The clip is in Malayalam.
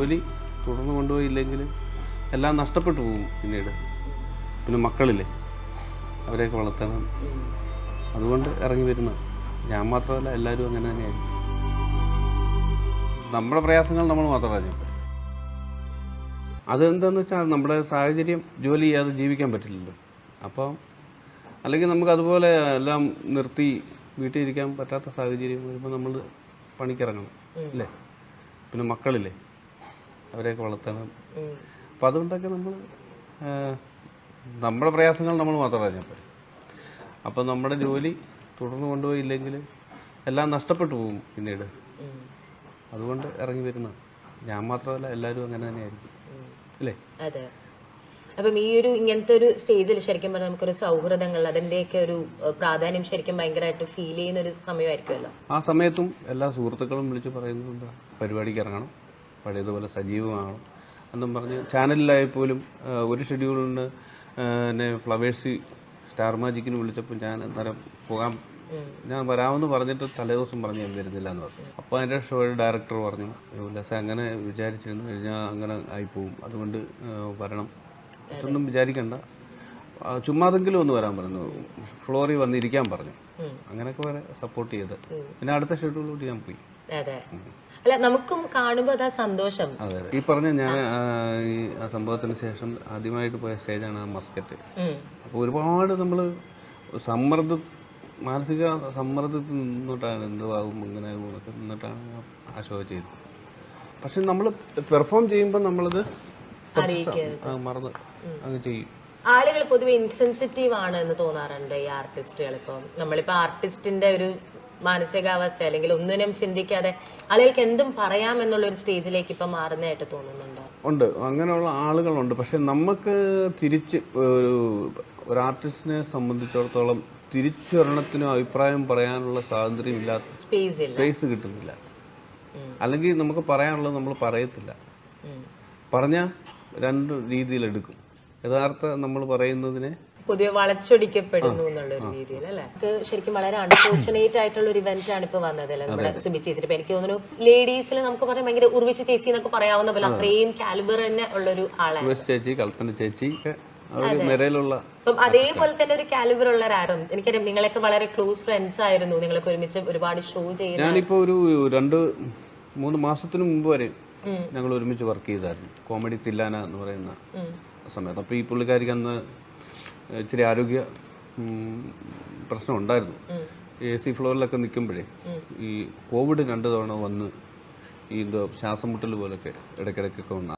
ജോലി തുടർന്ന് കൊണ്ടുപോയില്ലെങ്കിൽ എല്ലാം നഷ്ടപ്പെട്ടു പോകും. പിന്നീട് പിന്നെ മക്കളില്ലേ, അവരെയൊക്കെ വളർത്തണം. അതുകൊണ്ട് ഇറങ്ങി വരുന്നത്. ഞാൻ മാത്രമല്ല, എല്ലാവരും അങ്ങനെ തന്നെയായിരിക്കും. നമ്മുടെ പ്രയാസങ്ങൾ നമ്മൾ മാത്രം അറിഞ്ഞപ്പോൾ അതെന്താണെന്ന് വെച്ചാൽ നമ്മുടെ സാഹചര്യം ജോലി ചെയ്യാതെ ജീവിക്കാൻ പറ്റില്ലല്ലോ. അപ്പം അല്ലെങ്കിൽ നമുക്ക് അതുപോലെ എല്ലാം നിർത്തി വീട്ടിൽ ഇരിക്കാൻ പറ്റാത്ത സാഹചര്യം വരുമ്പോൾ നമ്മൾ പണിക്കിറങ്ങണം അല്ലേ. പിന്നെ മക്കളില്ലേ, അവരെയൊക്കെ വളർത്തണം. അപ്പം അതുകൊണ്ടൊക്കെ നമ്മൾ നമ്മുടെ പ്രയാസങ്ങൾ നമ്മൾ മാത്രം അറിഞ്ഞപ്പോൾ അപ്പം നമ്മുടെ ജോലി തുടർന്ന് കൊണ്ടുപോയില്ലെങ്കിൽ എല്ലാം നഷ്ടപ്പെട്ടു പോകും. പിന്നീട് അതുകൊണ്ട് ഇറങ്ങി വരുന്നത്. ഞാൻ മാത്രമല്ല, എല്ലാവരും അങ്ങനെ തന്നെയായിരിക്കും അല്ലേ. അതെ. അപ്പം ഈ ഒരു ഇങ്ങനത്തെ ഒരു സ്റ്റേജിൽ ശരിക്കും പറഞ്ഞാൽ നമുക്കൊരു സൗഹൃദങ്ങൾ അതിന്റെയൊക്കെ ഒരു പ്രാധാന്യം ശരിക്കും ഭയങ്കരമായിട്ട് ഫീൽ ചെയ്യുന്ന ഒരു സമയമായിരിക്കുമല്ലോ. ആ സമയത്തും എല്ലാ സുഹൃത്തുക്കളും വിളിച്ച് പറയുന്നത് എന്താ, പരിപാടിക്ക് ഇറങ്ങണം, പഴയതുപോലെ സജീവമാകണം എന്നും പറഞ്ഞ് ചാനലിലായപ്പോലും ഒരു ഷെഡ്യൂളിന് എന്നെ ഫ്ലവേഴ്സ് സ്റ്റാർ മാജിക്കിന് വിളിച്ചപ്പോൾ ഞാൻ അന്നേരം പോകാൻ ഞാൻ വരാമെന്ന് പറഞ്ഞിട്ട് തലേദിവസം പറഞ്ഞ് ഞാൻ വരുന്നില്ല എന്ന് പറഞ്ഞു. അപ്പോൾ അതിൻ്റെ ഷോയുടെ ഡയറക്ടർ പറഞ്ഞു, ഉല്ലാസ അങ്ങനെ വിചാരിച്ചിരുന്നു കഴിഞ്ഞാൽ അങ്ങനെ ആയിപ്പോവും, അതുകൊണ്ട് വരണം, മറ്റൊന്നും വിചാരിക്കണ്ട, ചുമ്മാതെങ്കിലും ഒന്ന് വരാൻ പറഞ്ഞു, ഫ്ലോറിൽ വന്നിരിക്കാൻ പറഞ്ഞു. അങ്ങനെയൊക്കെ വരെ സപ്പോർട്ട് ചെയ്ത് പിന്നെ അടുത്ത ഷെഡ്യൂളിലോട്ട് ഞാൻ പോയി. അല്ല, നമുക്കും കാണുമ്പോൾ അതാ സന്തോഷം. അതെ, ഈ പറഞ്ഞ ഞാൻ ഈ ആ സംഭവത്തിന് ശേഷം ആദ്യമായിട്ട് പോയ സ്റ്റേജാണ് ആ മസ്കറ്റ്. അപ്പോൾ ഒരുപാട് നമ്മൾ മാനസിക സമ്മർദ്ദത്തിൽ നിന്നിട്ടാണ് എന്തുവാകും ഇങ്ങനെ നിന്നിട്ടാണ് ആ ഷോ ചെയ്തത്. പക്ഷെ നമ്മൾ പെർഫോം ചെയ്യുമ്പോൾ നമ്മളത് മറന്ന് അങ്ങ് ചെയ്യും. ആളുകൾ പൊതുവെ ഇൻസെൻസിറ്റീവ് ആണ് എന്ന് തോന്നാറുണ്ട് ഈ ആർട്ടിസ്റ്റുകൾ. ഇപ്പം നമ്മളിപ്പോ ആർട്ടിസ്റ്റിന്റെ ഒരു മാനസികാവസ്ഥ അല്ലെങ്കിൽ ഒന്നിനും ചിന്തിക്കാതെ ആളുകൾക്ക് എന്തും പറയാം എന്നുള്ള ഒരു സ്റ്റേജിലേക്ക് ഇപ്പൊ മാറുന്നതായിട്ട് തോന്നുന്നുണ്ടോ? ഉണ്ട്, അങ്ങനെയുള്ള ആളുകളുണ്ട്. പക്ഷെ നമുക്ക് തിരിച്ച് ഒരു ആർട്ടിസ്റ്റിനെ സംബന്ധിച്ചിടത്തോളം തിരിച്ചൊരെണ്ണത്തിനും അഭിപ്രായം പറയാനുള്ള സ്വാതന്ത്ര്യം ഇല്ലാത്ത സ്പേസ് കിട്ടുന്നില്ല. അല്ലെങ്കിൽ നമുക്ക് പറയാനുള്ളത് നമ്മൾ പറയത്തില്ല. പറഞ്ഞാൽ രണ്ട് രീതിയിലെടുക്കും. യഥാർത്ഥ നമ്മൾ പറയുന്നതിനെ പൊതുവെ വളച്ചൊടിക്കപ്പെടുന്നു എന്നുള്ള ഒരു രീതിയിൽ അല്ലെ. ശരിക്കും വളരെ അൺഫോർച്ചുനേറ്റ് ആയിട്ടുള്ള ഒരു ഇവന്റ് ആണ് ഇപ്പൊ വന്നത് അല്ലെ നമ്മുടെ സുബി ചേച്ചി. ഇപ്പൊ എനിക്ക് തോന്നുന്നു ലേഡീസിൽ നമുക്ക് പറയാൻ ഭയങ്കര ഉർവിച്ച ചേച്ചി എന്നൊക്കെ പറയാവുന്ന പോലെ അത്രയും കാലിബർ തന്നെ ഉള്ള ഒരു ആളാണ് ചേച്ചി, കൽപ്പന ചേച്ചി. അപ്പം അതേപോലെ തന്നെ ഒരു കാലിബർ ഉള്ള ആരും എനിക്കറിയാം. നിങ്ങളൊക്കെ വളരെ ക്ലോസ് ഫ്രണ്ട്സ് ആയിരുന്നു, നിങ്ങളൊക്കെ ഒരുമിച്ച് ഒരുപാട് ഷോ ചെയ്യുന്നു. ഞാനിപ്പോ ഒരു 2-3 മാസത്തിന് മുമ്പ് വരെ ഞങ്ങൾ ഒരുമിച്ച് വർക്ക് ചെയ്തായിരുന്നു, കോമഡി തില്ലാന എന്ന് പറയുന്ന സമയത്ത്. അപ്പോൾ ഈ പുള്ളിക്കാരിക്ക് അന്ന് ഇച്ചിരി ആരോഗ്യ പ്രശ്നം ഉണ്ടായിരുന്നു. AC ഫ്ലോറിലൊക്കെ നിൽക്കുമ്പോഴേ ഈ കോവിഡ് 2 തവണ വന്ന് ഈ ശ്വാസം മുട്ടൽ പോലൊക്കെ ഇടയ്ക്കിടയ്ക്കൊക്കെ വന്നു.